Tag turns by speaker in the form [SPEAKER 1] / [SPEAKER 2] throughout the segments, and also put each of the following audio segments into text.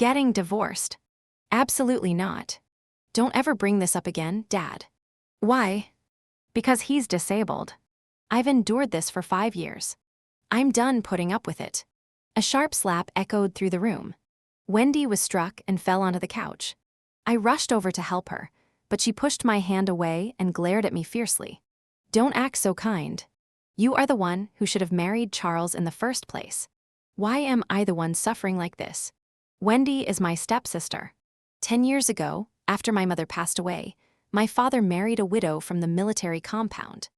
[SPEAKER 1] Getting divorced. Absolutely not. Don't ever bring this up again, Dad. Why? Because he's disabled. I've endured this for 5 years. I'm done putting up with it. A sharp slap echoed through the room. Wendy was struck and fell onto the couch. I rushed over to help her, but she pushed my hand away and glared at me fiercely. Don't act so kind. You are the one who should have married Charles in the first place. Why am I the one suffering like this? Wendy is my stepsister. 10 years ago, after my mother passed away, my father married a widow from the military compound.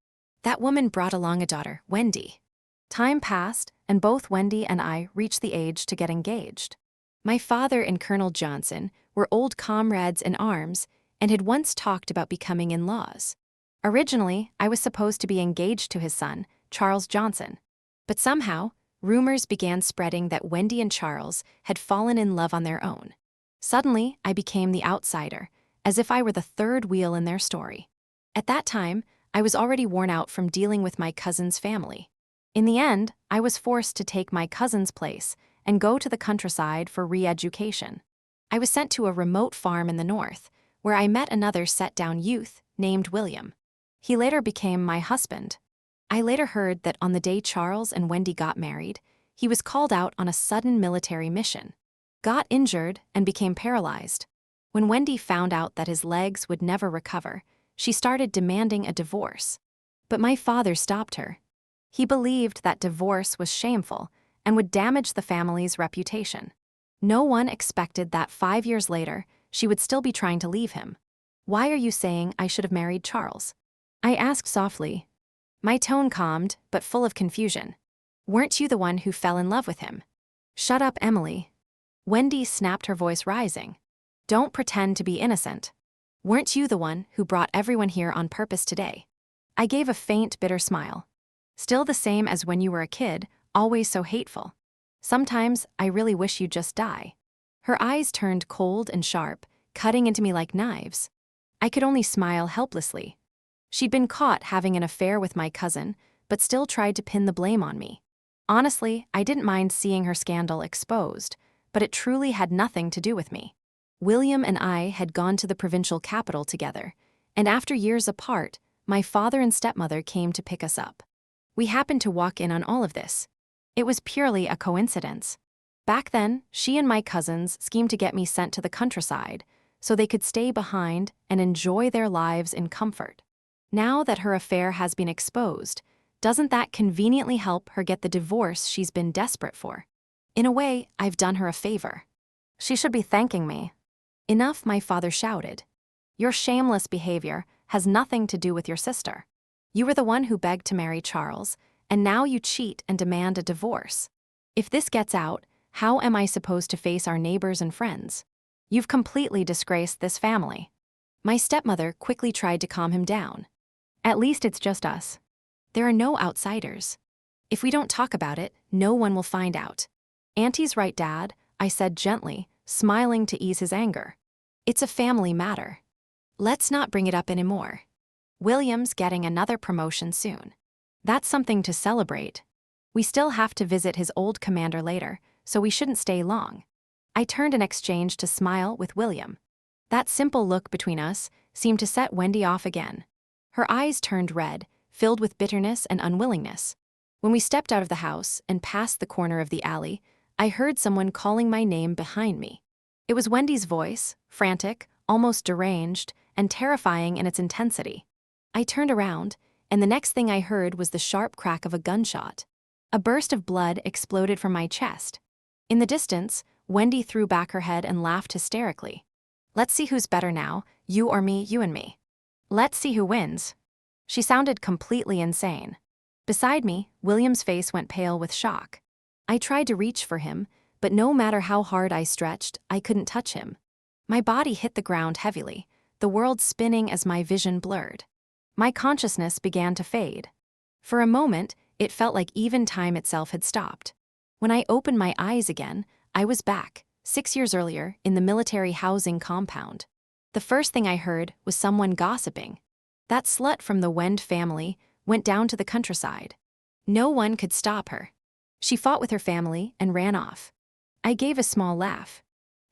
[SPEAKER 1] That woman brought along a daughter, Wendy. Time passed, and both Wendy and I reached the age to get engaged. My father and Colonel Johnson were old comrades in arms and had once talked about becoming in-laws. Originally, I was supposed to be engaged to his son, Charles Johnson. But somehow, rumors began spreading that Wendy and Charles had fallen in love on their own. Suddenly, I became the outsider, as if I were the third wheel in their story. At that time, I was already worn out from dealing with my cousin's family. In the end, I was forced to take my cousin's place and go to the countryside for re-education. I was sent to a remote farm in the north, where I met another set-down youth named William. He later became my husband. I later heard that on the day Charles and Wendy got married, he was called out on a sudden military mission, got injured, and became paralyzed. When Wendy found out that his legs would never recover, she started demanding a divorce. But my father stopped her. He believed that divorce was shameful and would damage the family's reputation. No one expected that 5 years later, she would still be trying to leave him. Why are you saying I should have married Charles? I asked softly. My tone calmed, but full of confusion. Weren't you the one who fell in love with him? Shut up, Emily. Wendy snapped, her voice rising. Don't pretend to be innocent. Weren't you the one who brought everyone here on purpose today? I gave a faint, bitter smile. Still the same as when you were a kid, always so hateful. Sometimes I really wish you'd just die. Her eyes turned cold and sharp, cutting into me like knives. I could only smile helplessly. She'd been caught having an affair with my cousin, but still tried to pin the blame on me. Honestly, I didn't mind seeing her scandal exposed, but it truly had nothing to do with me. William and I had gone to the provincial capital together, and after years apart, my father and stepmother came to pick us up. We happened to walk in on all of this. It was purely a coincidence. Back then, she and my cousins schemed to get me sent to the countryside so they could stay behind and enjoy their lives in comfort. Now that her affair has been exposed, doesn't that conveniently help her get the divorce she's been desperate for? In a way, I've done her a favor. She should be thanking me. Enough, my father shouted. Your shameless behavior has nothing to do with your sister. You were the one who begged to marry Charles, and now you cheat and demand a divorce. If this gets out, how am I supposed to face our neighbors and friends? You've completely disgraced this family. My stepmother quickly tried to calm him down. At least it's just us. There are no outsiders. If we don't talk about it, no one will find out. Auntie's right, Dad, I said gently, smiling to ease his anger. It's a family matter. Let's not bring it up anymore. William's getting another promotion soon. That's something to celebrate. We still have to visit his old commander later, so we shouldn't stay long. I turned in exchange to smile with William. That simple look between us seemed to set Wendy off again. Her eyes turned red, filled with bitterness and unwillingness. When we stepped out of the house and passed the corner of the alley, I heard someone calling my name behind me. It was Wendy's voice, frantic, almost deranged, and terrifying in its intensity. I turned around, and the next thing I heard was the sharp crack of a gunshot. A burst of blood exploded from my chest. In the distance, Wendy threw back her head and laughed hysterically. Let's see who's better now, you or me, you and me. Let's see who wins. She sounded completely insane. Beside me, William's face went pale with shock. I tried to reach for him, but no matter how hard I stretched, I couldn't touch him. My body hit the ground heavily, the world spinning as my vision blurred. My consciousness began to fade. For a moment, it felt like even time itself had stopped. When I opened my eyes again, I was back, 6 years earlier, in the military housing compound. The first thing I heard was someone gossiping. That slut from the Wendy family went down to the countryside. No one could stop her. She fought with her family and ran off. I gave a small laugh.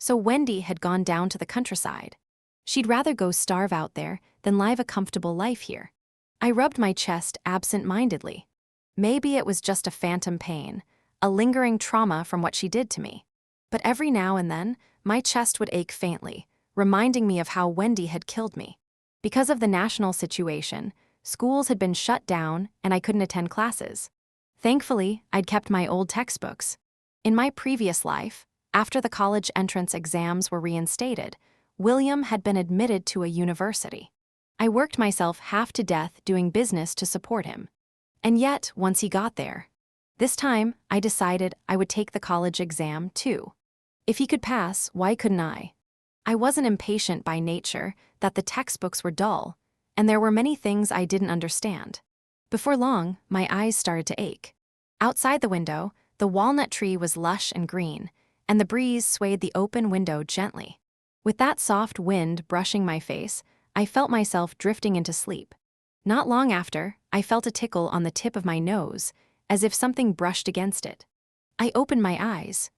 [SPEAKER 1] So Wendy had gone down to the countryside. She'd rather go starve out there than live a comfortable life here. I rubbed my chest absent-mindedly. Maybe it was just a phantom pain, a lingering trauma from what she did to me. But every now and then, my chest would ache faintly, reminding me of how Wendy had killed me. Because of the national situation, schools had been shut down and I couldn't attend classes. Thankfully, I'd kept my old textbooks. In my previous life, after the college entrance exams were reinstated, William had been admitted to a university. I worked myself half to death doing business to support him. And yet, once he got there, this time I decided I would take the college exam too. If he could pass, why couldn't I? I wasn't impatient by nature, that the textbooks were dull, and there were many things I didn't understand. Before long, my eyes started to ache. Outside the window, the walnut tree was lush and green, and the breeze swayed the open window gently. With that soft wind brushing my face, I felt myself drifting into sleep. Not long after, I felt a tickle on the tip of my nose, as if something brushed against it. I opened my eyes.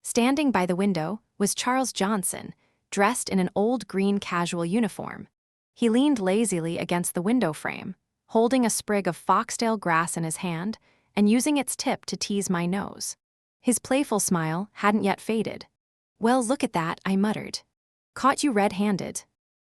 [SPEAKER 1] Standing by the window was Charles Johnson, dressed in an old green casual uniform. He leaned lazily against the window frame, holding a sprig of foxtail grass in his hand and using its tip to tease my nose. His playful smile hadn't yet faded. "Well, look at that," I muttered. "Caught you red-handed."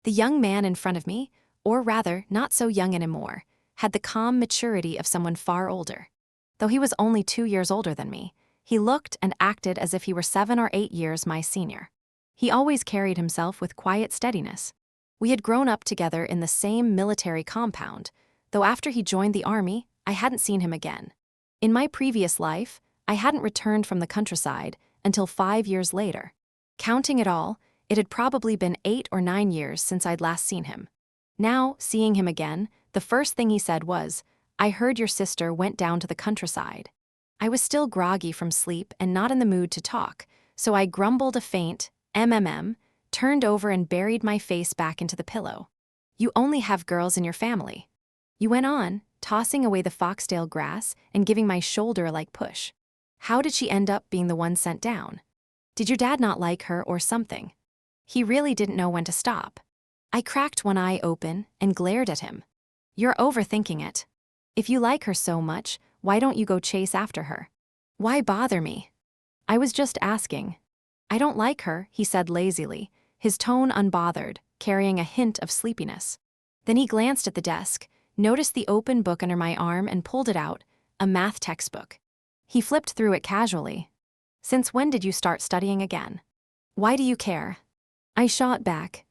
[SPEAKER 1] The young man in front of me, or rather, not so young anymore, had the calm maturity of someone far older. Though he was only 2 years older than me, he looked and acted as if he were 7 or 8 years my senior. He always carried himself with quiet steadiness. We had grown up together in the same military compound, though after he joined the army, I hadn't seen him again. In my previous life, I hadn't returned from the countryside until 5 years later. Counting it all, it had probably been 8 or 9 years since I'd last seen him. Now, seeing him again, the first thing he said was, "I heard your sister went down to the countryside." I was still groggy from sleep and not in the mood to talk, so I grumbled a faint, turned over and buried my face back into the pillow. "You only have girls in your family," you went on, tossing away the foxtail grass and giving my shoulder a light push. "How did she end up being the one sent down? Did your dad not like her or something?" He really didn't know when to stop. I cracked one eye open and glared at him. "You're overthinking it. If you like her so much, why don't you go chase after her? Why bother me?" "I was just asking." "I don't like her," he said lazily, his tone unbothered, carrying a hint of sleepiness. Then he glanced at the desk, noticed the open book under my arm and pulled it out, a math textbook. He flipped through it casually. "Since when did you start studying again? Why do you care?" I shot back.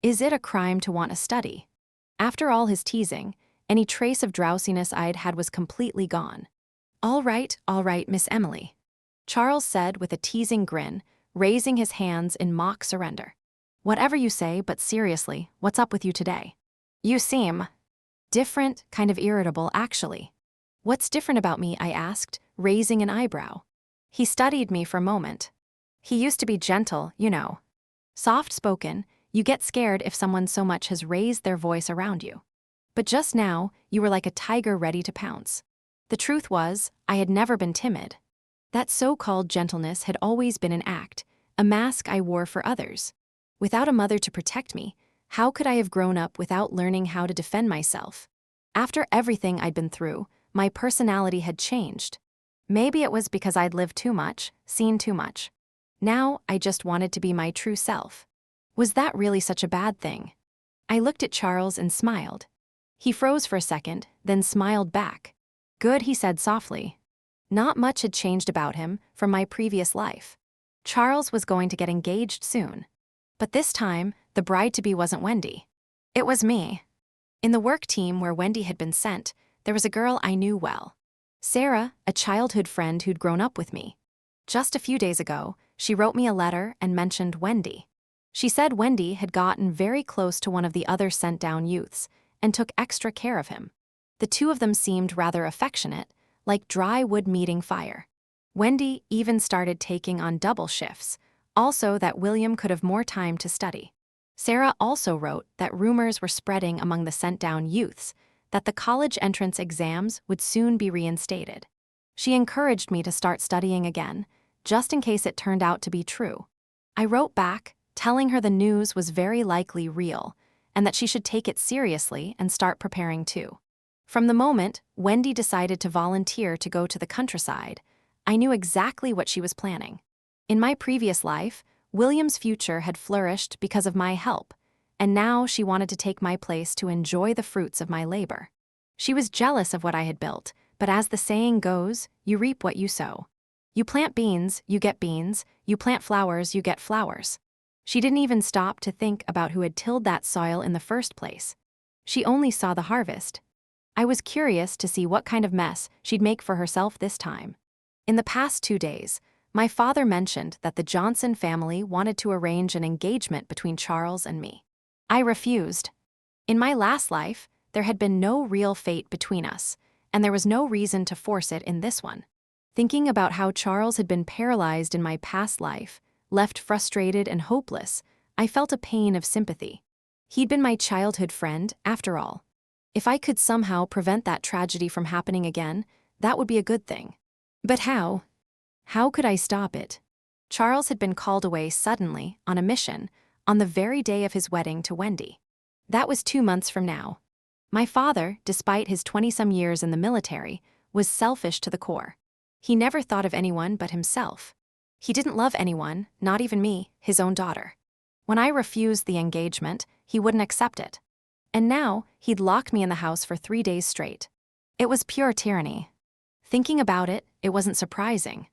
[SPEAKER 1] Is it a crime to want to study? After all his teasing, any trace of drowsiness I'd had was completely gone. All right, Miss Emily," Charles said with a teasing grin, raising his hands in mock surrender. "Whatever you say, but seriously, what's up with you today? You seem different, kind of irritable, actually." "What's different about me?" I asked, raising an eyebrow. He studied me for a moment. "He used to be gentle, you know. Soft-spoken, you get scared if someone so much has raised their voice around you. But just now, you were like a tiger ready to pounce." The truth was, I had never been timid. That so-called gentleness had always been an act, a mask I wore for others. Without a mother to protect me, how could I have grown up without learning how to defend myself? After everything I'd been through, my personality had changed. Maybe it was because I'd lived too much, seen too much. Now, I just wanted to be my true self. Was that really such a bad thing? I looked at Charles and smiled. He froze for a second, then smiled back. "Good," he said softly. Not much had changed about him from my previous life. Charles was going to get engaged soon. But this time, the bride-to-be wasn't Wendy. It was me. In the work team where Wendy had been sent, there was a girl I knew well. Sarah, a childhood friend who'd grown up with me. Just a few days ago, she wrote me a letter and mentioned Wendy. She said Wendy had gotten very close to one of the other sent-down youths and took extra care of him. The two of them seemed rather affectionate, like dry wood meeting fire. Wendy even started taking on double shifts, also that William could have more time to study. Sarah also wrote that rumors were spreading among the sent-down youths that the college entrance exams would soon be reinstated. She encouraged me to start studying again, just in case it turned out to be true. I wrote back, telling her the news was very likely real, and that she should take it seriously and start preparing too. From the moment Wendy decided to volunteer to go to the countryside, I knew exactly what she was planning. In my previous life, William's future had flourished because of my help, and now she wanted to take my place to enjoy the fruits of my labor. She was jealous of what I had built, but as the saying goes, you reap what you sow. You plant beans, you get beans, you plant flowers, you get flowers. She didn't even stop to think about who had tilled that soil in the first place. She only saw the harvest. I was curious to see what kind of mess she'd make for herself this time. In the past 2 days, my father mentioned that the Johnson family wanted to arrange an engagement between Charles and me. I refused. In my last life, there had been no real fate between us, and there was no reason to force it in this one. Thinking about how Charles had been paralyzed in my past life, left frustrated and hopeless, I felt a pain of sympathy. He'd been my childhood friend, after all. If I could somehow prevent that tragedy from happening again, that would be a good thing. But how? How could I stop it? Charles had been called away suddenly, on a mission, on the very day of his wedding to Wendy. That was 2 months from now. My father, despite his 20-some years in the military, was selfish to the core. He never thought of anyone but himself. He didn't love anyone, not even me, his own daughter. When I refused the engagement, he wouldn't accept it. And now, he'd locked me in the house for 3 days straight. It was pure tyranny. Thinking about it, it wasn't surprising.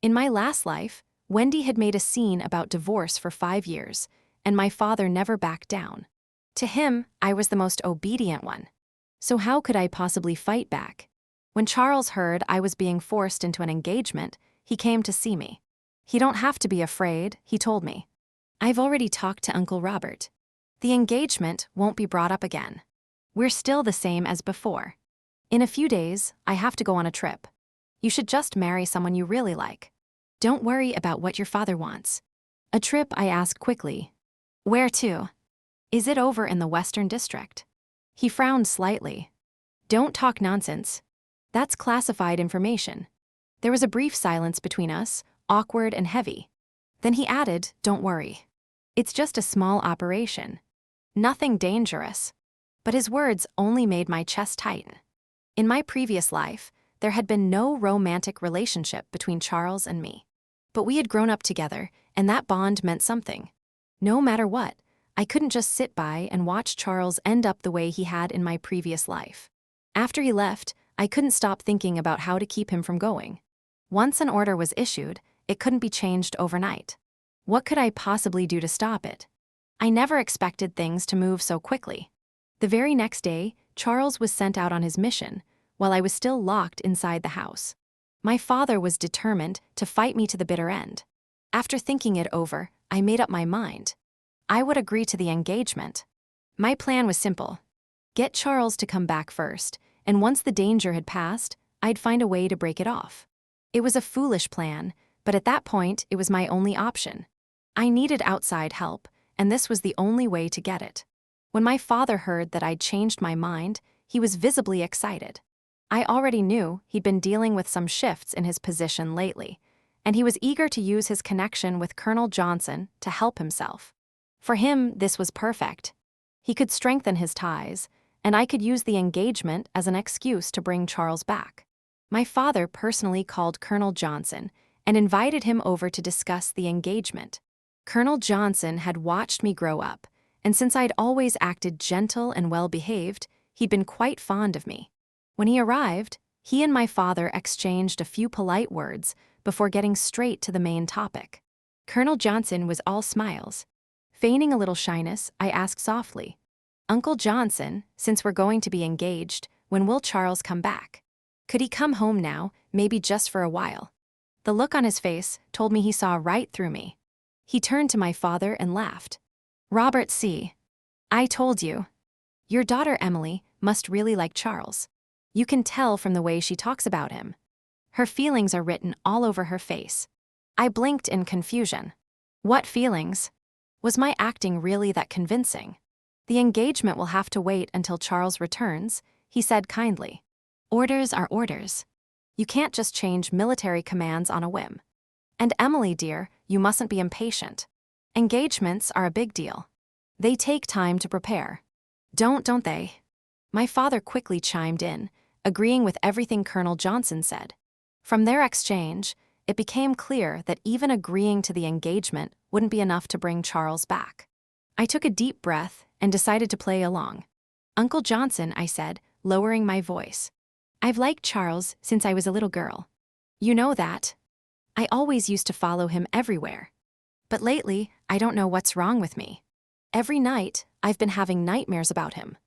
[SPEAKER 1] In my last life, Wendy had made a scene about divorce for 5 years, and my father never backed down. To him, I was the most obedient one. So how could I possibly fight back? When Charles heard I was being forced into an engagement, he came to see me. "You don't have to be afraid," he told me. "I've already talked to Uncle Robert. The engagement won't be brought up again. We're still the same as before. In a few days, I have to go on a trip. You should just marry someone you really like. Don't worry about what your father wants." "A trip?" I asked quickly. "Where to?" "Is it over in the Western District?" He frowned slightly. "Don't talk nonsense. That's classified information." There was a brief silence between us, awkward and heavy. Then he added, "Don't worry. It's just a small operation. Nothing dangerous." But his words only made my chest tighten. In my previous life, there had been no romantic relationship between Charles and me. But we had grown up together, and that bond meant something. No matter what, I couldn't just sit by and watch Charles end up the way he had in my previous life. After he left, I couldn't stop thinking about how to keep him from going. Once an order was issued, it couldn't be changed overnight. What could I possibly do to stop it? I never expected things to move so quickly. The very next day, Charles was sent out on his mission, while I was still locked inside the house. My father was determined to fight me to the bitter end. After thinking it over, I made up my mind. I would agree to the engagement. My plan was simple. Get Charles to come back first, and once the danger had passed, I'd find a way to break it off. It was a foolish plan, but at that point, it was my only option. I needed outside help, and this was the only way to get it. When my father heard that I'd changed my mind, he was visibly excited. I already knew he'd been dealing with some shifts in his position lately, and he was eager to use his connection with Colonel Johnson to help himself. For him, this was perfect. He could strengthen his ties, and I could use the engagement as an excuse to bring Charles back. My father personally called Colonel Johnson and invited him over to discuss the engagement. Colonel Johnson had watched me grow up, and since I'd always acted gentle and well-behaved, he'd been quite fond of me. When he arrived, he and my father exchanged a few polite words before getting straight to the main topic. Colonel Johnson was all smiles. Feigning a little shyness, I asked softly, "Uncle Johnson, since we're going to be engaged, when will Charles come back? Could he come home now, maybe just for a while?" The look on his face told me he saw right through me. He turned to my father and laughed. "Robert, see. I told you. Your daughter Emily must really like Charles. You can tell from the way she talks about him. Her feelings are written all over her face." I blinked in confusion. What feelings? Was my acting really that convincing? "The engagement will have to wait until Charles returns," he said kindly. "Orders are orders. You can't just change military commands on a whim. And Emily, dear, you mustn't be impatient. Engagements are a big deal. They take time to prepare. Don't they? My father quickly chimed in, agreeing with everything Colonel Johnson said. From their exchange, it became clear that even agreeing to the engagement wouldn't be enough to bring Charles back. I took a deep breath and decided to play along. Uncle Johnson, I said, lowering my voice. I've liked Charles since I was a little girl. You know that. I always used to follow him everywhere. But lately, I don't know what's wrong with me. Every night, I've been having nightmares about him.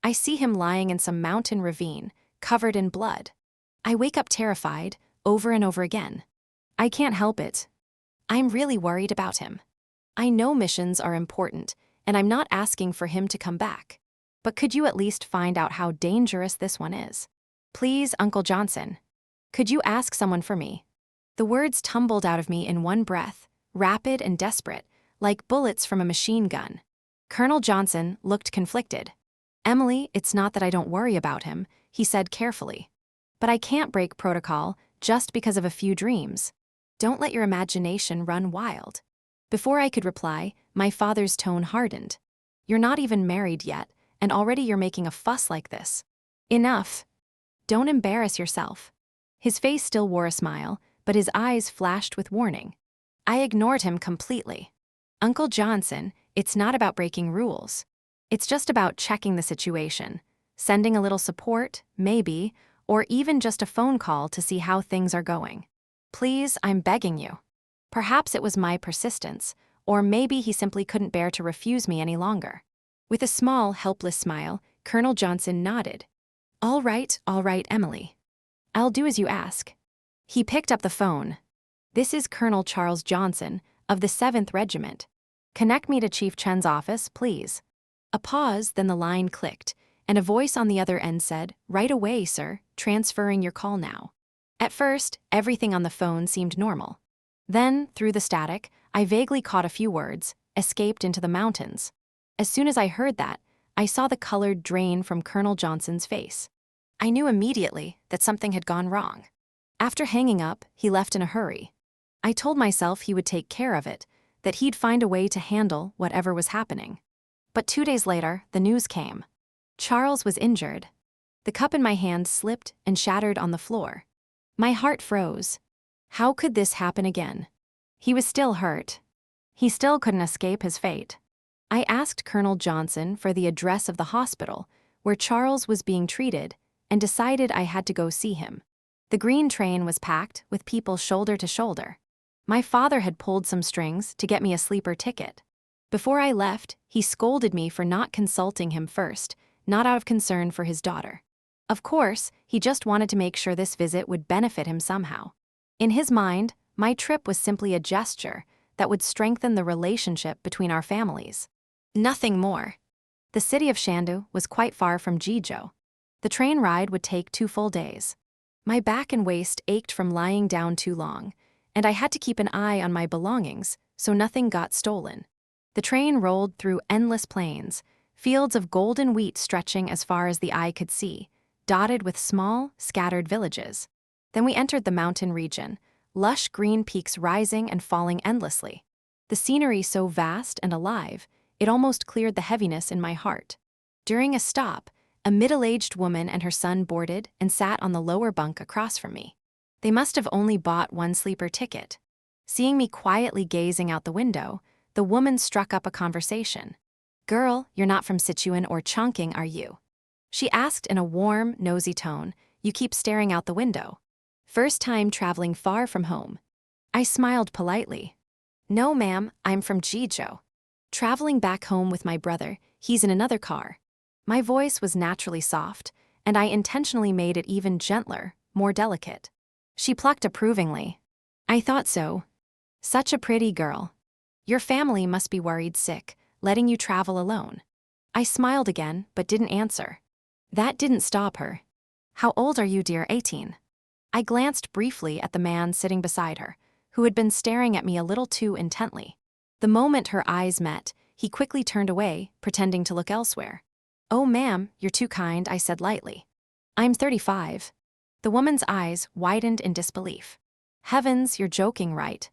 [SPEAKER 1] I see him lying in some mountain ravine, covered in blood. I wake up terrified, over and over again. I can't help it. I'm really worried about him. I know missions are important, and I'm not asking for him to come back. But could you at least find out how dangerous this one is? Please, Uncle Johnson. Could you ask someone for me? The words tumbled out of me in one breath, rapid and desperate, like bullets from a machine gun. Colonel Johnson looked conflicted. Emily, it's not that I don't worry about him, he said carefully. But I can't break protocol just because of a few dreams. Don't let your imagination run wild. Before I could reply, my father's tone hardened. You're not even married yet, and already you're making a fuss like this. Enough. Don't embarrass yourself. His face still wore a smile, but his eyes flashed with warning. I ignored him completely. Uncle Johnson, it's not about breaking rules. It's just about checking the situation, sending a little support, maybe, or even just a phone call to see how things are going. Please, I'm begging you. Perhaps it was my persistence, or maybe he simply couldn't bear to refuse me any longer. With a small, helpless smile, Colonel Johnson nodded. All right, Emily. I'll do as you ask. He picked up the phone. This is Colonel Charles Johnson, of the 7th Regiment. Connect me to Chief Chen's office, please. A pause, then the line clicked, and a voice on the other end said, Right away, sir, transferring your call now. At first, everything on the phone seemed normal. Then, through the static, I vaguely caught a few words, escaped into the mountains. As soon as I heard that, I saw the color drain from Colonel Johnson's face. I knew immediately that something had gone wrong. After hanging up, he left in a hurry. I told myself he would take care of it, that he'd find a way to handle whatever was happening. But 2 days later, the news came. Charles was injured. The cup in my hand slipped and shattered on the floor. My heart froze. How could this happen again? He was still hurt. He still couldn't escape his fate. I asked Colonel Johnson for the address of the hospital where Charles was being treated and decided I had to go see him. The green train was packed with people shoulder to shoulder. My father had pulled some strings to get me a sleeper ticket. Before I left, he scolded me for not consulting him first, not out of concern for his daughter. Of course, he just wanted to make sure this visit would benefit him somehow. In his mind, my trip was simply a gesture that would strengthen the relationship between our families. Nothing more. The city of Shandu was quite far from Jizhou. The train ride would take 2 full days. My back and waist ached from lying down too long, and I had to keep an eye on my belongings so nothing got stolen. The train rolled through endless plains, fields of golden wheat stretching as far as the eye could see, dotted with small, scattered villages. Then we entered the mountain region, lush green peaks rising and falling endlessly. The scenery so vast and alive, it almost cleared the heaviness in my heart. During a stop, a middle-aged woman and her son boarded and sat on the lower bunk across from me. They must have only bought 1 sleeper ticket. Seeing me quietly gazing out the window, the woman struck up a conversation. Girl, you're not from Sichuan or Chongqing, are you? She asked in a warm, nosy tone. You keep staring out the window. First time traveling far from home. I smiled politely. No, ma'am, I'm from Jizhou. Traveling back home with my brother, he's in another car. My voice was naturally soft, and I intentionally made it even gentler, more delicate. She plucked approvingly. I thought so. Such a pretty girl. Your family must be worried sick, letting you travel alone. I smiled again, but didn't answer. That didn't stop her. How old are you, dear? 18. I glanced briefly at the man sitting beside her, who had been staring at me a little too intently. The moment her eyes met, he quickly turned away, pretending to look elsewhere. Oh, ma'am, you're too kind, I said lightly. I'm 35. The woman's eyes widened in disbelief. Heavens, you're joking, right?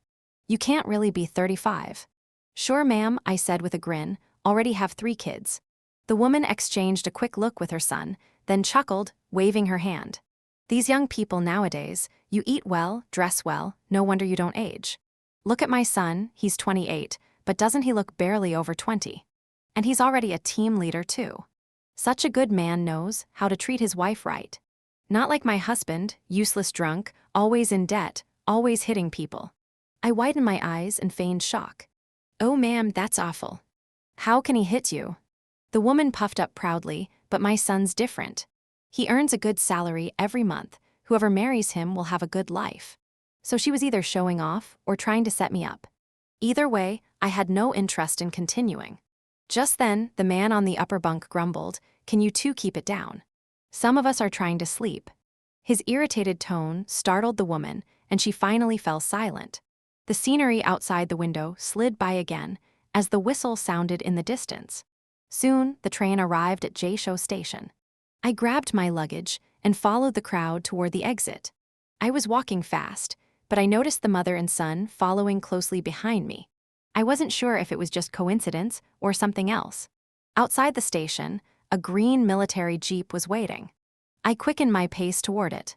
[SPEAKER 1] You can't really be 35. Sure, ma'am, I said with a grin, already have 3 kids. The woman exchanged a quick look with her son, then chuckled, waving her hand. These young people nowadays, you eat well, dress well, no wonder you don't age. Look at my son, he's 28, but doesn't he look barely over 20? And he's already a team leader too. Such a good man knows how to treat his wife right. Not like my husband, useless drunk, always in debt, always hitting people. I widened my eyes and feigned shock. Oh ma'am, that's awful. How can he hit you? The woman puffed up proudly, but my son's different. He earns a good salary every month. Whoever marries him will have a good life. So she was either showing off or trying to set me up. Either way, I had no interest in continuing. Just then, the man on the upper bunk grumbled, "Can you two keep it down? Some of us are trying to sleep." His irritated tone startled the woman, and she finally fell silent. The scenery outside the window slid by again as the whistle sounded in the distance. Soon, the train arrived at J-Show station. I grabbed my luggage and followed the crowd toward the exit. I was walking fast, but I noticed the mother and son following closely behind me. I wasn't sure if it was just coincidence or something else. Outside the station, a green military jeep was waiting. I quickened my pace toward it.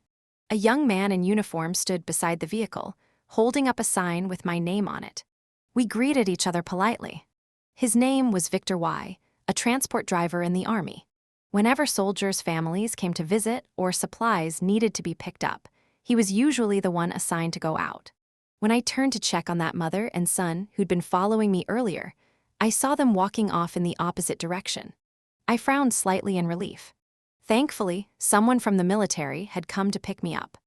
[SPEAKER 1] A young man in uniform stood beside the vehicle, holding up a sign with my name on it. We greeted each other politely. His name was Victor Y., a transport driver in the Army. Whenever soldiers' families came to visit or supplies needed to be picked up, he was usually the one assigned to go out. When I turned to check on that mother and son who'd been following me earlier, I saw them walking off in the opposite direction. I frowned slightly in relief. Thankfully, someone from the military had come to pick me up.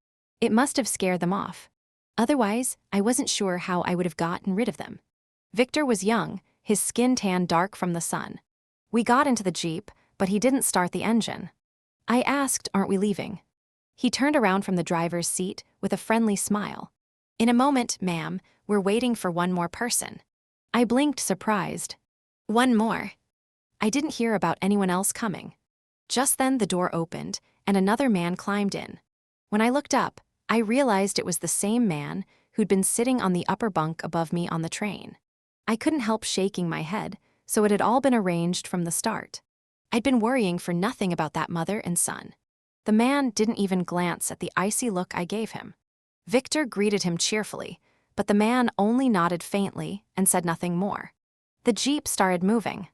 [SPEAKER 1] It must have scared them off. Otherwise, I wasn't sure how I would have gotten rid of them. Victor was young, his skin tan dark from the sun. We got into the Jeep, but he didn't start the engine. I asked, "Aren't we leaving?" He turned around from the driver's seat with a friendly smile. "In a moment, ma'am, we're waiting for one more person." I blinked, surprised. One more? I didn't hear about anyone else coming. Just then the door opened, and another man climbed in. When I looked up, I realized it was the same man who'd been sitting on the upper bunk above me on the train. I couldn't help shaking my head, so it had all been arranged from the start. I'd been worrying for nothing about that mother and son. The man didn't even glance at the icy look I gave him. Victor greeted him cheerfully, but the man only nodded faintly and said nothing more. The Jeep started moving.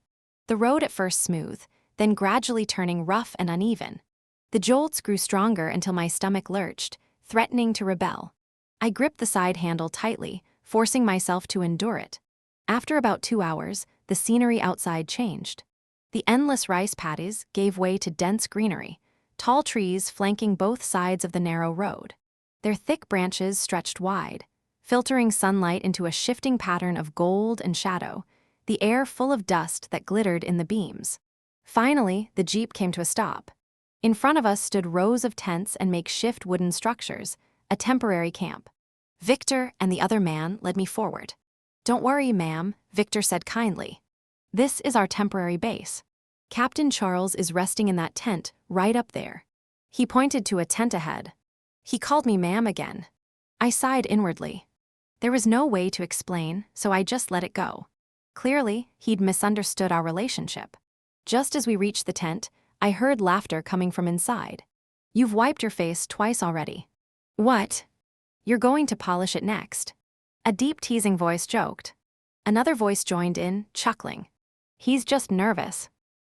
[SPEAKER 1] The road at first smooth, then gradually turning rough and uneven. The jolts grew stronger until my stomach lurched, threatening to rebel. I gripped the side handle tightly, forcing myself to endure it. After about 2 hours, the scenery outside changed. The endless rice paddies gave way to dense greenery, tall trees flanking both sides of the narrow road. Their thick branches stretched wide, filtering sunlight into a shifting pattern of gold and shadow, the air full of dust that glittered in the beams. Finally, the Jeep came to a stop. In front of us stood rows of tents and makeshift wooden structures, a temporary camp. Victor and the other man led me forward. "Don't worry, ma'am," Victor said kindly. "This is our temporary base. Captain Charles is resting in that tent right up there." He pointed to a tent ahead. He called me ma'am again. I sighed inwardly. There was no way to explain, so I just let it go. Clearly, he'd misunderstood our relationship. Just as we reached the tent, I heard laughter coming from inside. "You've wiped your face twice already." "What?" "You're going to polish it next." A deep teasing voice joked. Another voice joined in, chuckling. "He's just nervous.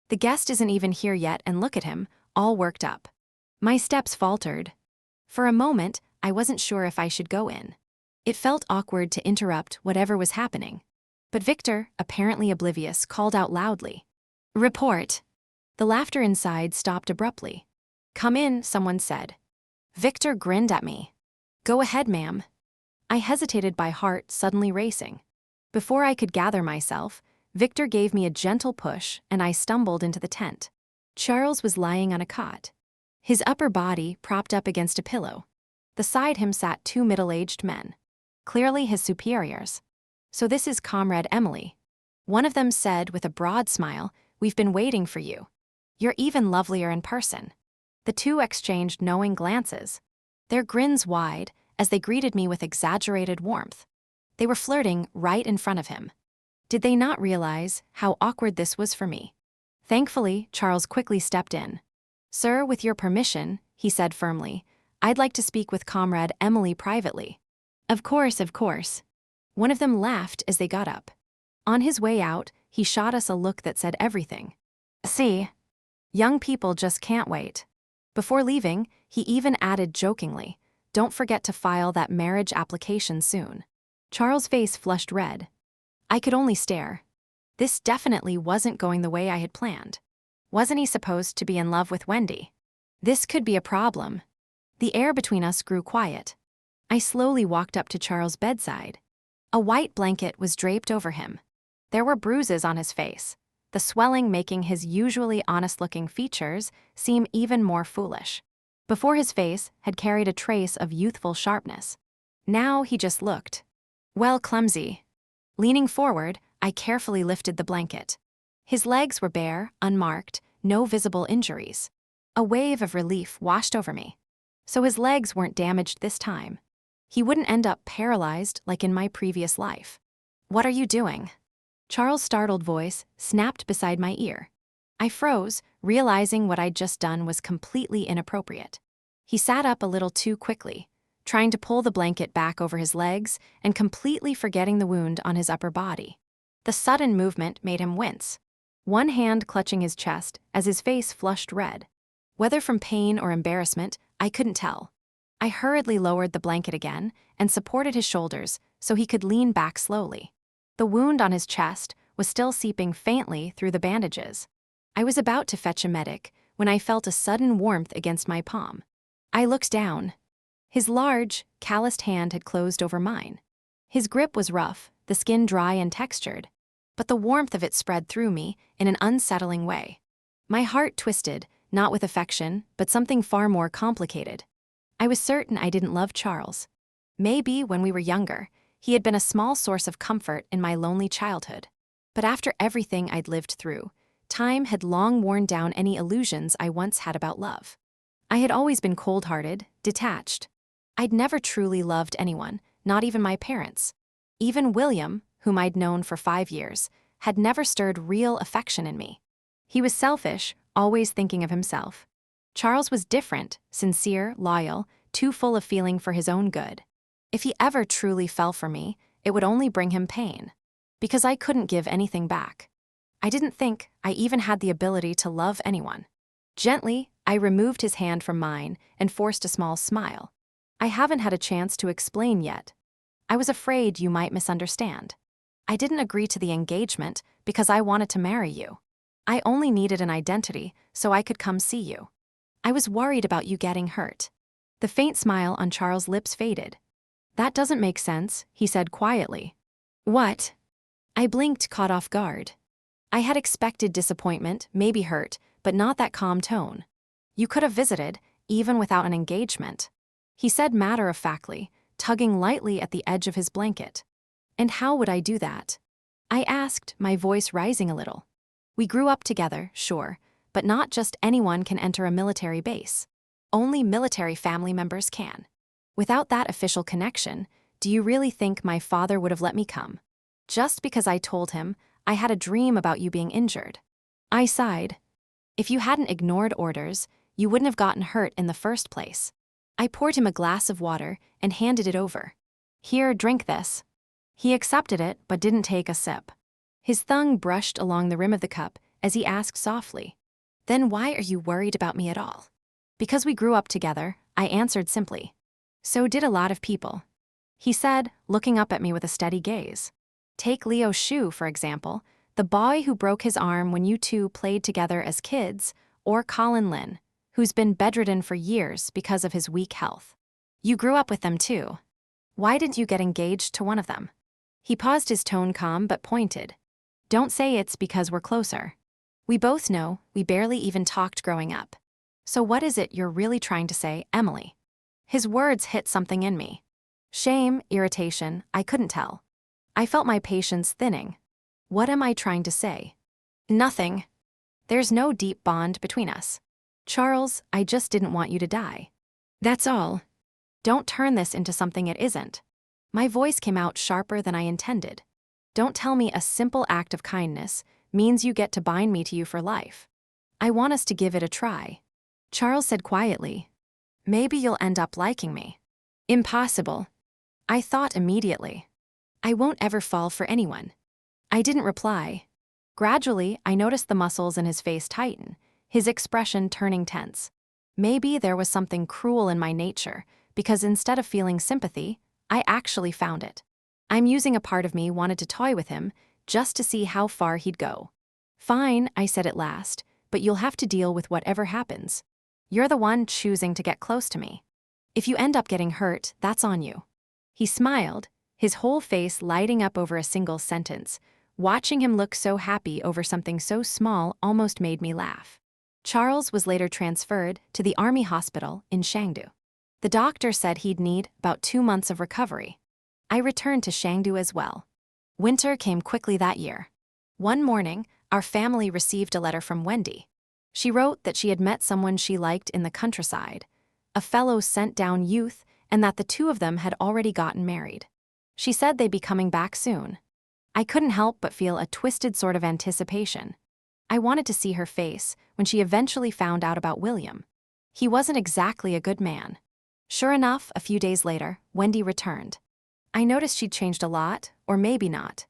[SPEAKER 1] The guest isn't even here yet and look at him, all worked up." My steps faltered. For a moment, I wasn't sure if I should go in. It felt awkward to interrupt whatever was happening. But Victor, apparently oblivious, called out loudly. "Report." The laughter inside stopped abruptly. "Come in," someone said. Victor grinned at me. "Go ahead, ma'am." I hesitated, by heart suddenly racing. Before I could gather myself, Victor gave me a gentle push and I stumbled into the tent. Charles was lying on a cot, his upper body propped up against a pillow. Beside him sat 2 middle-aged men, clearly his superiors. "So this is Comrade Emily." One of them said with a broad smile, "We've been waiting for you. You're even lovelier in person." The two exchanged knowing glances, their grins wide as they greeted me with exaggerated warmth. They were flirting right in front of him. Did they not realize how awkward this was for me? Thankfully, Charles quickly stepped in. "Sir, with your permission," he said firmly, "I'd like to speak with Comrade Emily privately." Of course, of course. One of them laughed as they got up. On his way out, he shot us a look that said everything. See? Young people just can't wait. Before leaving, he even added jokingly, "Don't forget to file that marriage application soon." Charles' face flushed red. I could only stare. This definitely wasn't going the way I had planned. Wasn't he supposed to be in love with Wendy? This could be a problem. The air between us grew quiet. I slowly walked up to Charles' bedside. A white blanket was draped over him. There were bruises on his face, the swelling making his usually honest-looking features seem even more foolish. Before, his face had carried a trace of youthful sharpness. Now he just looked, well, clumsy. Leaning forward, I carefully lifted the blanket. His legs were bare, unmarked, no visible injuries. A wave of relief washed over me. So his legs weren't damaged this time. He wouldn't end up paralyzed like in my previous life. "What are you doing?" Charles' startled voice snapped beside my ear. I froze, realizing what I'd just done was completely inappropriate. He sat up a little too quickly, trying to pull the blanket back over his legs and completely forgetting the wound on his upper body. The sudden movement made him wince, one hand clutching his chest as his face flushed red. Whether from pain or embarrassment, I couldn't tell. I hurriedly lowered the blanket again and supported his shoulders so he could lean back slowly. The wound on his chest was still seeping faintly through the bandages. I was about to fetch a medic when I felt a sudden warmth against my palm. I looked down. His large, calloused hand had closed over mine. His grip was rough, the skin dry and textured, but the warmth of it spread through me in an unsettling way. My heart twisted, not with affection, but something far more complicated. I was certain I didn't love Charles. Maybe when we were younger, he had been a small source of comfort in my lonely childhood. But after everything I'd lived through, time had long worn down any illusions I once had about love. I had always been cold-hearted, detached. I'd never truly loved anyone, not even my parents. Even William, whom I'd known for 5 years, had never stirred real affection in me. He was selfish, always thinking of himself. Charles was different, sincere, loyal, too full of feeling for his own good. If he ever truly fell for me, it would only bring him pain. Because I couldn't give anything back. I didn't think I even had the ability to love anyone. Gently, I removed his hand from mine and forced a small smile. "I haven't had a chance to explain yet. I was afraid you might misunderstand. I didn't agree to the engagement because I wanted to marry you. I only needed an identity so I could come see you. I was worried about you getting hurt." The faint smile on Charles' lips faded. "That doesn't make sense," he said quietly. "What?" I blinked, caught off guard. I had expected disappointment, maybe hurt, but not that calm tone. "You could have visited, even without an engagement," he said matter-of-factly, tugging lightly at the edge of his blanket. "And how would I do that?" I asked, my voice rising a little. "We grew up together, sure, but not just anyone can enter a military base. Only military family members can. Without that official connection, do you really think my father would have let me come? Just because I told him I had a dream about you being injured." I sighed. "If you hadn't ignored orders, you wouldn't have gotten hurt in the first place." I poured him a glass of water and handed it over. "Here, drink this." He accepted it but didn't take a sip. His tongue brushed along the rim of the cup as he asked softly, "Then why are you worried about me at all?" "Because we grew up together," I answered simply. "So did a lot of people," he said, looking up at me with a steady gaze. "Take Leo Shu, for example, the boy who broke his arm when you two played together as kids, or Colin Lin, who's been bedridden for years because of his weak health. You grew up with them too. Why didn't you get engaged to one of them?" He paused, his tone calm but pointed. "Don't say it's because we're closer. We both know we barely even talked growing up. So what is it you're really trying to say, Emily?" His words hit something in me. Shame, irritation, I couldn't tell. I felt my patience thinning. What am I trying to say? Nothing. There's no deep bond between us. Charles, I just didn't want you to die. That's all. Don't turn this into something it isn't. My voice came out sharper than I intended. Don't tell me a simple act of kindness means you get to bind me to you for life. I want us to give it a try. Charles said quietly. Maybe you'll end up liking me. Impossible. I thought immediately. I won't ever fall for anyone. I didn't reply. Gradually, I noticed the muscles in his face tighten, his expression turning tense. Maybe there was something cruel in my nature, because instead of feeling sympathy, I actually found it. I'm using a part of me wanted to toy with him, just to see how far he'd go. Fine, I said at last, but you'll have to deal with whatever happens. You're the one choosing to get close to me. If you end up getting hurt, that's on you. He smiled, his whole face lighting up over a single sentence. Watching him look so happy over something so small almost made me laugh. Charles was later transferred to the Army hospital in Chengdu. The doctor said he'd need about 2 months of recovery. I returned to Chengdu as well. Winter came quickly that year. One morning, our family received a letter from Wendy. She wrote that she had met someone she liked in the countryside, a fellow sent-down youth, and that the two of them had already gotten married. She said they'd be coming back soon. I couldn't help but feel a twisted sort of anticipation. I wanted to see her face when she eventually found out about William. He wasn't exactly a good man. Sure enough, a few days later, Wendy returned. I noticed she'd changed a lot, or maybe not.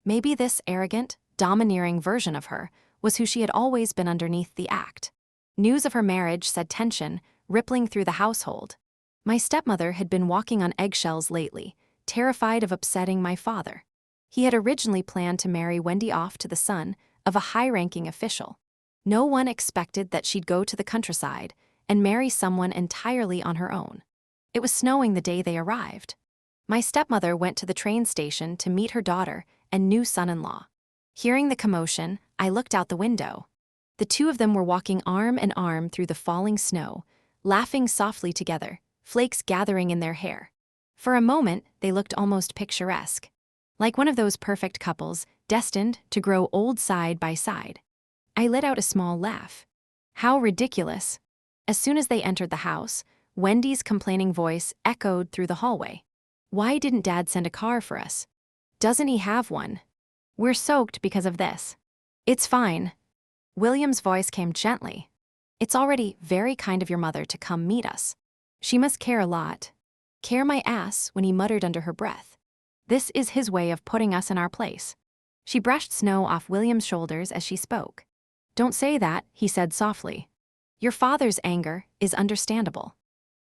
[SPEAKER 1] Maybe this arrogant, domineering version of her was who she had always been underneath the act. News of her marriage said tension rippling through the household. My stepmother had been walking on eggshells lately, terrified of upsetting my father. He had originally planned to marry Wendy off to the son of a high-ranking official. No one expected that she'd go to the countryside and marry someone entirely on her own. It was snowing the day they arrived. My stepmother went to the train station to meet her daughter and new son-in-law. Hearing the commotion, I looked out the window. The two of them were walking arm in arm through the falling snow, laughing softly together, flakes gathering in their hair. For a moment, they looked almost picturesque, like one of those perfect couples destined to grow old side by side. I let out a small laugh. How ridiculous. As soon as they entered the house, Wendy's complaining voice echoed through the hallway. Why didn't Dad send a car for us? Doesn't he have one? We're soaked because of this. It's fine. William's voice came gently. It's already very kind of your mother to come meet us. She must care a lot. Care my ass, when he muttered under her breath. This is his way of putting us in our place. She brushed snow off William's shoulders as she spoke. Don't say that, he said softly. Your father's anger is understandable.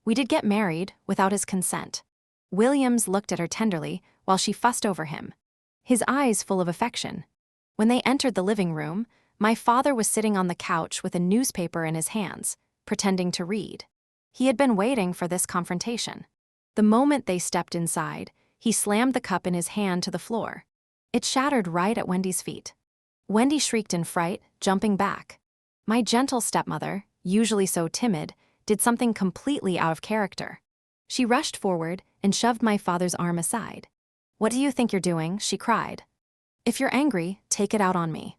[SPEAKER 1] We did get married without his consent. Williams looked at her tenderly while she fussed over him, his eyes full of affection. When they entered the living room, my father was sitting on the couch with a newspaper in his hands, pretending to read. He had been waiting for this confrontation. The moment they stepped inside, he slammed the cup in his hand to the floor. It shattered right at Wendy's feet. Wendy shrieked in fright, jumping back. My gentle stepmother, usually so timid, did something completely out of character. She rushed forward and shoved my father's arm aside. What do you think you're doing? She cried. If you're angry, take it out on me.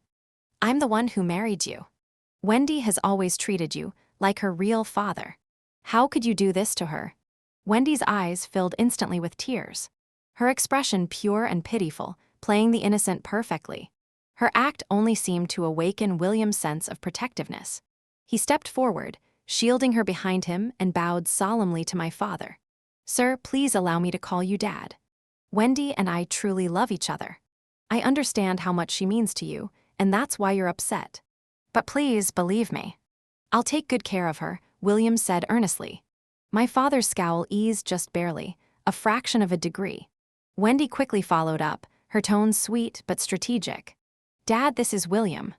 [SPEAKER 1] I'm the one who married you. Wendy has always treated you like her real father. How could you do this to her? Wendy's eyes filled instantly with tears. Her expression pure and pitiful, playing the innocent perfectly. Her act only seemed to awaken William's sense of protectiveness. He stepped forward, shielding her behind him, and bowed solemnly to my father. Sir, please allow me to call you Dad. Wendy and I truly love each other. I understand how much she means to you, and that's why you're upset. But please believe me. I'll take good care of her, William said earnestly. My father's scowl eased just barely, a fraction of a degree. Wendy quickly followed up, her tone sweet but strategic. Dad, this is William.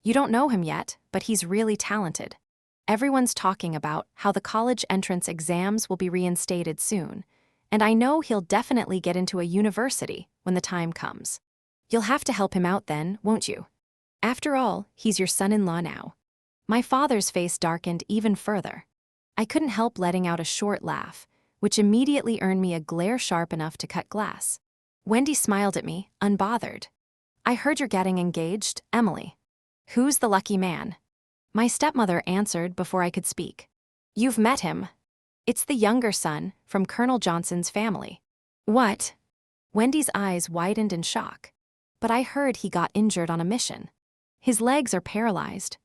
[SPEAKER 1] You don't know him yet, but he's really talented. Everyone's talking about how the college entrance exams will be reinstated soon, and I know he'll definitely get into a university when the time comes. You'll have to help him out then, won't you? After all, he's your son-in-law now. My father's face darkened even further. I couldn't help letting out a short laugh, which immediately earned me a glare sharp enough to cut glass. Wendy smiled at me, unbothered. I heard you're getting engaged, Emily. Who's the lucky man? My stepmother answered before I could speak. You've met him. It's the younger son from Colonel Johnson's family. What? Wendy's eyes widened in shock. but I heard he got injured on a mission. His legs are paralyzed.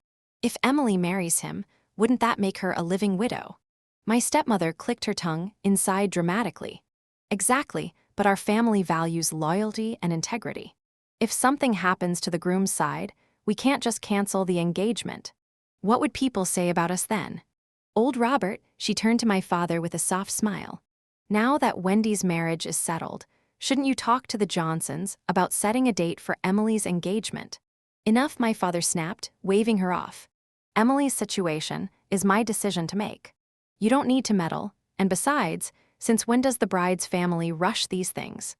[SPEAKER 1] If Emily marries him, wouldn't that make her a living widow? My stepmother clicked her tongue inside dramatically. Exactly, but our family values loyalty and integrity. If something happens to the groom's side, we can't just cancel the engagement. What would people say about us then? Old Robert, she turned to my father with a soft smile. Now that Wendy's marriage is settled, shouldn't you talk to the Johnsons about setting a date for Emily's engagement? Enough, my father snapped, waving her off. Emily's situation is my decision to make. You don't need to meddle, and besides, since when does the bride's family rush these things?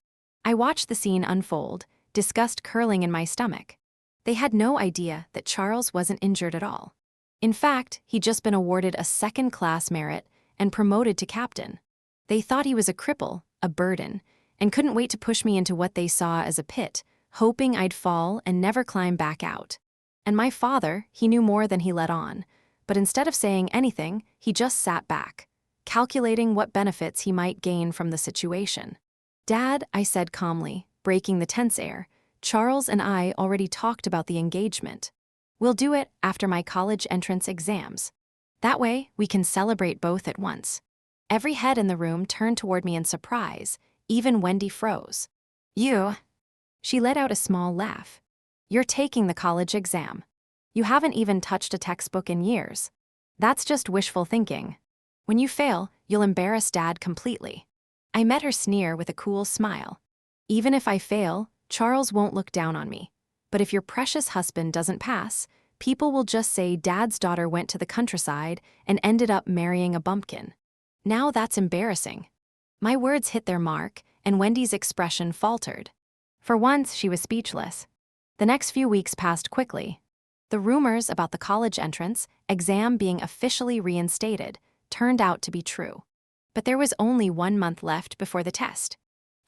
[SPEAKER 1] I watched the scene unfold, disgust curling in my stomach. They had no idea that Charles wasn't injured at all. In fact, he'd just been awarded a second-class merit and promoted to captain. They thought he was a cripple, a burden, and couldn't wait to push me into what they saw as a pit, hoping I'd fall and never climb back out. And my father, he knew more than he let on, but instead of saying anything, he just sat back, calculating what benefits he might gain from the situation. Dad, I said calmly, breaking the tense air, Charles and I already talked about the engagement. We'll do it after my college entrance exams. That way, we can celebrate both at once. Every head in the room turned toward me in surprise, even Wendy froze. You? She let out a small laugh. You're taking the college exam. You haven't even touched a textbook in years. That's just wishful thinking. When you fail, you'll embarrass Dad completely. I met her sneer with a cool smile. Even if I fail, Charles won't look down on me. But if your precious husband doesn't pass, people will just say Dad's daughter went to the countryside and ended up marrying a bumpkin. Now that's embarrassing. My words hit their mark, and Wendy's expression faltered. For once, she was speechless. The next few weeks passed quickly. The rumors about the college entrance exam being officially reinstated turned out to be true. But there was only 1 month left before the test.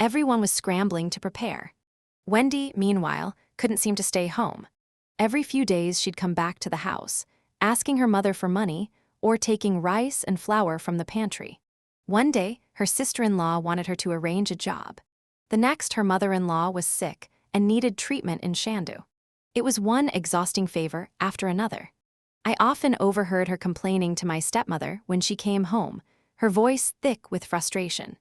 [SPEAKER 1] Everyone was scrambling to prepare. Wendy, meanwhile, couldn't seem to stay home. Every few days she'd come back to the house, asking her mother for money or taking rice and flour from the pantry. One day, her sister-in-law wanted her to arrange a job. The next, her mother-in-law was sick and needed treatment in Shandu. It was one exhausting favor after another. I often overheard her complaining to my stepmother when she came home, her voice thick with frustration.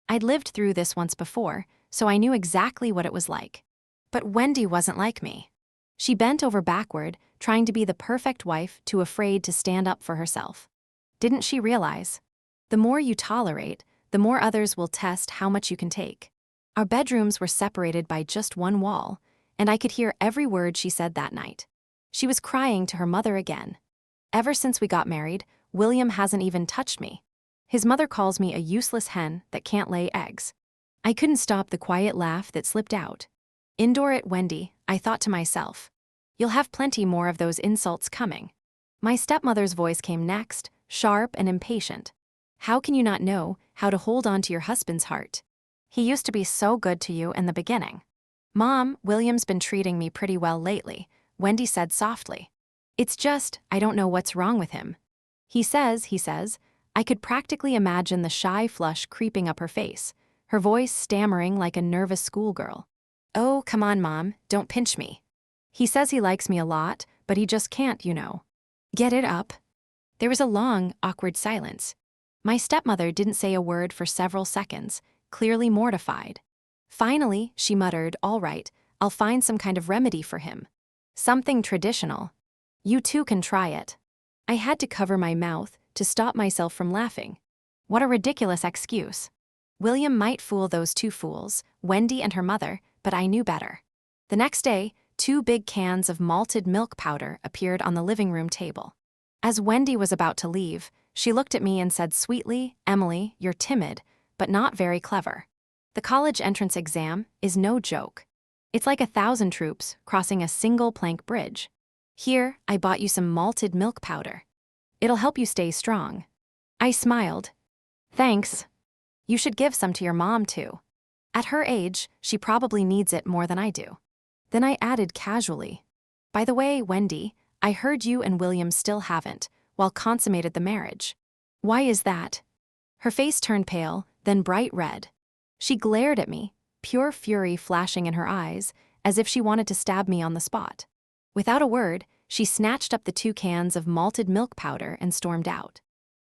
[SPEAKER 1] I'd lived through this once before, so I knew exactly what it was like. But Wendy wasn't like me. She bent over backward, trying to be the perfect wife, too afraid to stand up for herself. Didn't she realize? The more you tolerate, the more others will test how much you can take. Our bedrooms were separated by just one wall, and I could hear every word she said that night. She was crying to her mother again. Ever since we got married, William hasn't even touched me. His mother calls me a useless hen that can't lay eggs. I couldn't stop the quiet laugh that slipped out. Indoor at Wendy, I thought to myself, you'll have plenty more of those insults coming. My stepmother's voice came next, sharp and impatient. How can you not know how to hold on to your husband's heart? He used to be so good to you in the beginning. Mom, William's been treating me pretty well lately, Wendy said softly. It's just, I don't know what's wrong with him. He says, I could practically imagine the shy flush creeping up her face, her voice stammering like a nervous schoolgirl. Oh, come on, Mom, don't pinch me. He says he likes me a lot, but he just can't, you know. Get it up? There was a long, awkward silence. My stepmother didn't say a word for several seconds, clearly mortified. Finally, she muttered, all right, I'll find some kind of remedy for him. Something traditional. You too can try it. I had to cover my mouth to stop myself from laughing. What a ridiculous excuse. William might fool those two fools, Wendy and her mother, but I knew better. The next day, 2 big cans of malted milk powder appeared on the living room table. As Wendy was about to leave, she looked at me and said sweetly, Emily, you're timid, but not very clever. The college entrance exam is no joke. It's like 1,000 troops crossing a single plank bridge. Here, I bought you some malted milk powder. It'll help you stay strong. I smiled. Thanks. You should give some to your mom, too. At her age, she probably needs it more than I do. Then I added casually, by the way, Wendy, I heard you and William still haven't, while consummated the marriage. Why is that? Her face turned pale, then bright red. She glared at me, pure fury flashing in her eyes, as if she wanted to stab me on the spot. Without a word, she snatched up the 2 cans of malted milk powder and stormed out.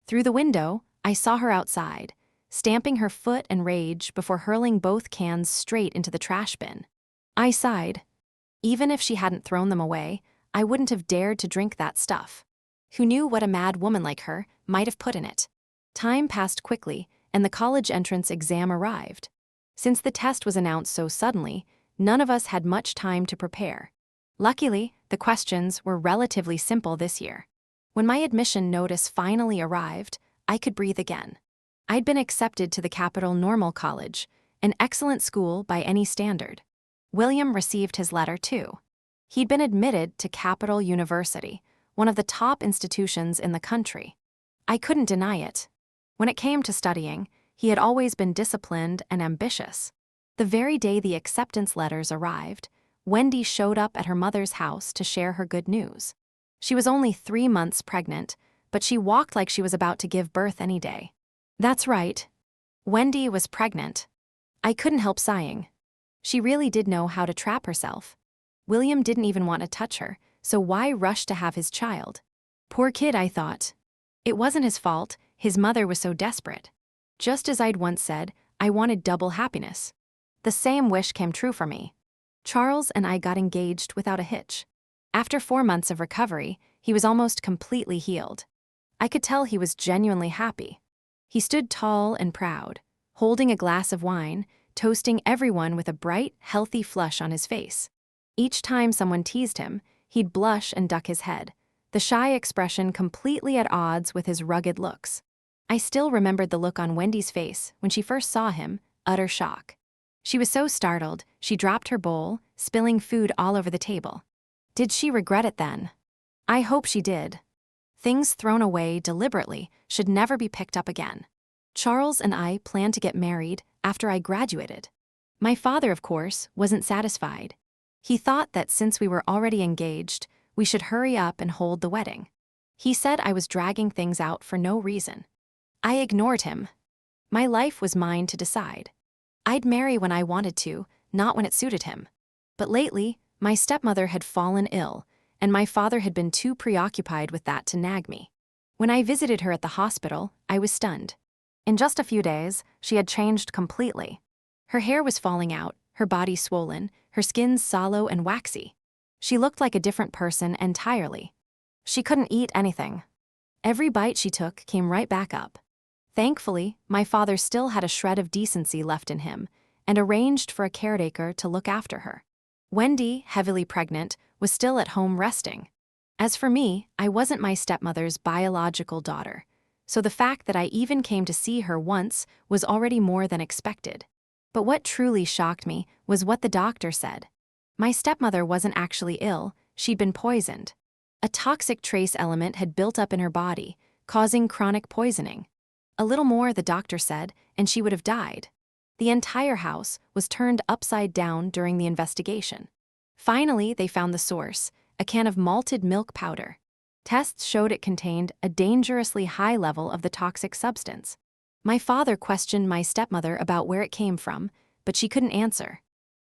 [SPEAKER 1] Through the window, I saw her outside, stamping her foot in rage before hurling both cans straight into the trash bin. I sighed. Even if she hadn't thrown them away, I wouldn't have dared to drink that stuff. Who knew what a mad woman like her might have put in it? Time passed quickly, and the college entrance exam arrived. Since the test was announced so suddenly, none of us had much time to prepare. Luckily, the questions were relatively simple this year. When my admission notice finally arrived, I could breathe again. I'd been accepted to the Capital Normal College, an excellent school by any standard. William received his letter too. He'd been admitted to Capital University, one of the top institutions in the country. I couldn't deny it. When it came to studying, he had always been disciplined and ambitious. The very day the acceptance letters arrived, Wendy showed up at her mother's house to share her good news. She was only 3 months pregnant, but she walked like she was about to give birth any day. That's right. Wendy was pregnant. I couldn't help sighing. She really did know how to trap herself. William didn't even want to touch her, so why rush to have his child? Poor kid, I thought. It wasn't his fault, his mother was so desperate. Just as I'd once said, I wanted double happiness. The same wish came true for me. Charles and I got engaged without a hitch. After 4 months of recovery, he was almost completely healed. I could tell he was genuinely happy. He stood tall and proud, holding a glass of wine, toasting everyone with a bright, healthy flush on his face. Each time someone teased him, he'd blush and duck his head, the shy expression completely at odds with his rugged looks. I still remembered the look on Wendy's face when she first saw him, utter shock. She was so startled, she dropped her bowl, spilling food all over the table. Did she regret it then? I hope she did. Things thrown away deliberately should never be picked up again. Charles and I planned to get married after I graduated. My father, of course, wasn't satisfied. He thought that since we were already engaged, we should hurry up and hold the wedding. He said I was dragging things out for no reason. I ignored him. My life was mine to decide. I'd marry when I wanted to, not when it suited him. But lately, my stepmother had fallen ill, and my father had been too preoccupied with that to nag me. When I visited her at the hospital, I was stunned. In just a few days, she had changed completely. Her hair was falling out, her body swollen, her skin sallow and waxy. She looked like a different person entirely. She couldn't eat anything. Every bite she took came right back up. Thankfully, my father still had a shred of decency left in him and arranged for a caretaker to look after her. Wendy, heavily pregnant, was still at home resting. As for me, I wasn't my stepmother's biological daughter, so the fact that I even came to see her once was already more than expected. But what truly shocked me was what the doctor said. My stepmother wasn't actually ill, she'd been poisoned. A toxic trace element had built up in her body, causing chronic poisoning. A little more, the doctor said, and she would have died. The entire house was turned upside down during the investigation. Finally, they found the source, a can of malted milk powder. Tests showed it contained a dangerously high level of the toxic substance. My father questioned my stepmother about where it came from, but she couldn't answer.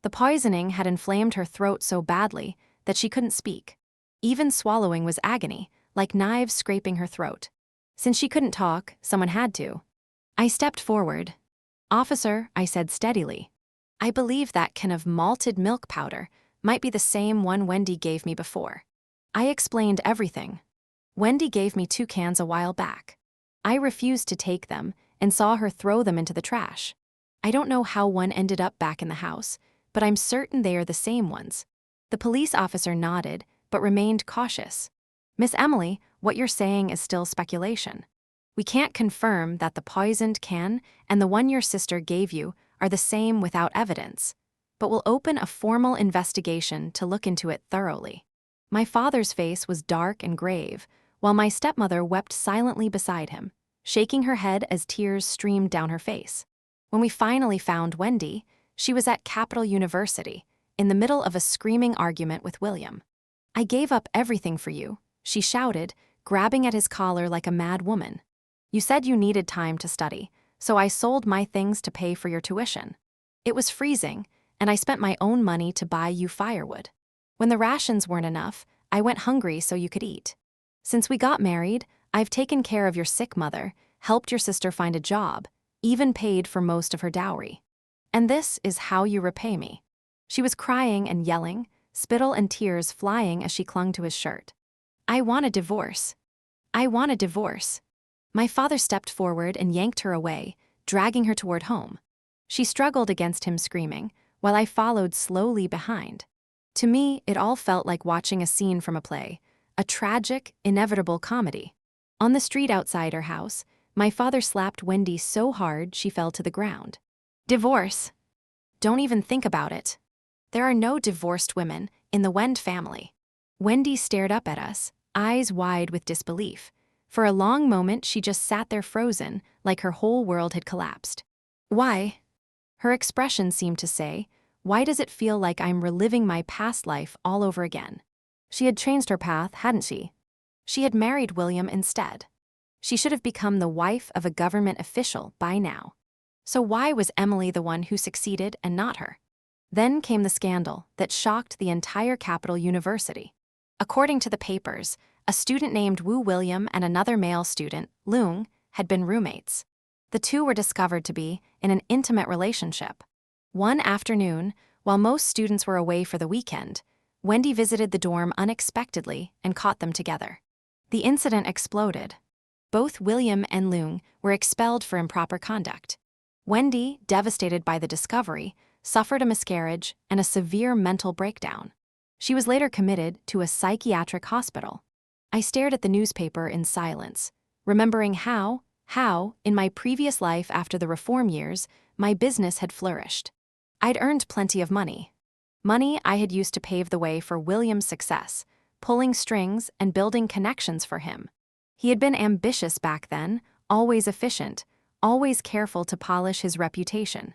[SPEAKER 1] The poisoning had inflamed her throat so badly that she couldn't speak. Even swallowing was agony, like knives scraping her throat. Since she couldn't talk, someone had to. I stepped forward. "Officer," I said steadily, "I believe that can of malted milk powder might be the same one Wendy gave me before." I explained everything. Wendy gave me 2 cans a while back. I refused to take them and saw her throw them into the trash. I don't know how one ended up back in the house, but I'm certain they are the same ones. The police officer nodded, but remained cautious. "Miss Emily, what you're saying is still speculation. We can't confirm that the poisoned can and the one your sister gave you are the same without evidence, but we'll open a formal investigation to look into it thoroughly." My father's face was dark and grave, while my stepmother wept silently beside him, shaking her head as tears streamed down her face. When we finally found Wendy, she was at Capital University, in the middle of a screaming argument with William. "I gave up everything for you," she shouted, grabbing at his collar like a mad woman. "You said you needed time to study, so I sold my things to pay for your tuition." It was freezing, and I spent my own money to buy you firewood. When the rations weren't enough, I went hungry so you could eat. Since we got married, I've taken care of your sick mother, helped your sister find a job, even paid for most of her dowry. And this is how you repay me." She was crying and yelling, spittle and tears flying as she clung to his shirt. "I want a divorce. I want a divorce." My father stepped forward and yanked her away, dragging her toward home. She struggled against him, screaming, while I followed slowly behind. To me, it all felt like watching a scene from a play, a tragic, inevitable comedy. On the street outside her house, my father slapped Wendy so hard she fell to the ground. "Divorce? Don't even think about it. There are no divorced women in the Wend family." Wendy stared up at us, eyes wide with disbelief. For a long moment, she just sat there frozen, like her whole world had collapsed. "Why?" Her expression seemed to say, "Why does it feel like I'm reliving my past life all over again?" She had changed her path, hadn't she? She had married William instead. She should have become the wife of a government official by now. So why was Emily the one who succeeded and not her? Then came the scandal that shocked the entire Capital University. According to the papers, a student named Wu William and another male student, Leung, had been roommates. The two were discovered to be in an intimate relationship. One afternoon, while most students were away for the weekend, Wendy visited the dorm unexpectedly and caught them together. The incident exploded. Both William and Leung were expelled for improper conduct. Wendy, devastated by the discovery, suffered a miscarriage and a severe mental breakdown. She was later committed to a psychiatric hospital. I stared at the newspaper in silence, remembering how, in my previous life after the reform years, my business had flourished. I'd earned plenty of money. Money I had used to pave the way for William's success, pulling strings and building connections for him. He had been ambitious back then, always efficient, always careful to polish his reputation.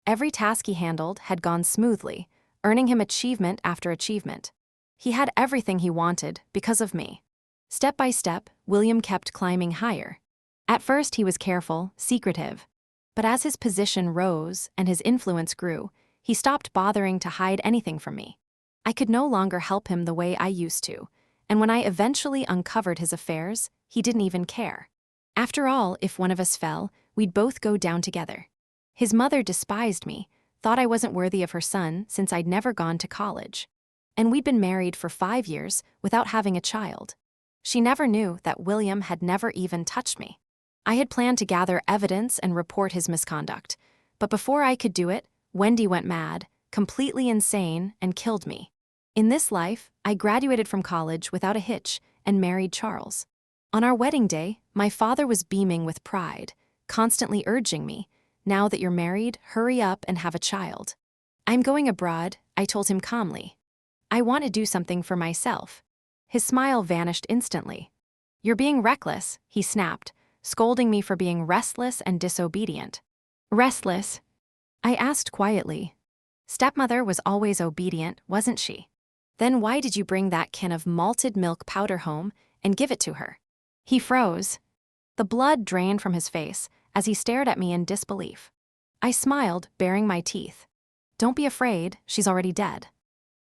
[SPEAKER 1] Every task he handled had gone smoothly, earning him achievement after achievement. He had everything he wanted because of me. Step by step, William kept climbing higher. At first he was careful, secretive. But as his position rose and his influence grew, he stopped bothering to hide anything from me. I could no longer help him the way I used to, and when I eventually uncovered his affairs, he didn't even care. After all, if one of us fell, we'd both go down together. His mother despised me, thought I wasn't worthy of her son since I'd never gone to college. And we'd been married for 5 years without having a child. She never knew that William had never even touched me. I had planned to gather evidence and report his misconduct, but before I could do it, Wendy went mad, completely insane, and killed me. In this life, I graduated from college without a hitch and married Charles. On our wedding day, my father was beaming with pride, constantly urging me, "Now that you're married, hurry up and have a child." "I'm going abroad," I told him calmly. "I want to do something for myself." His smile vanished instantly. "You're being reckless," he snapped, scolding me for being restless and disobedient. "Restless?" I asked quietly. "Stepmother was always obedient, wasn't she? Then why did you bring that can of malted milk powder home and give it to her?" He froze. The blood drained from his face as he stared at me in disbelief. I smiled, baring my teeth. "Don't be afraid, she's already dead."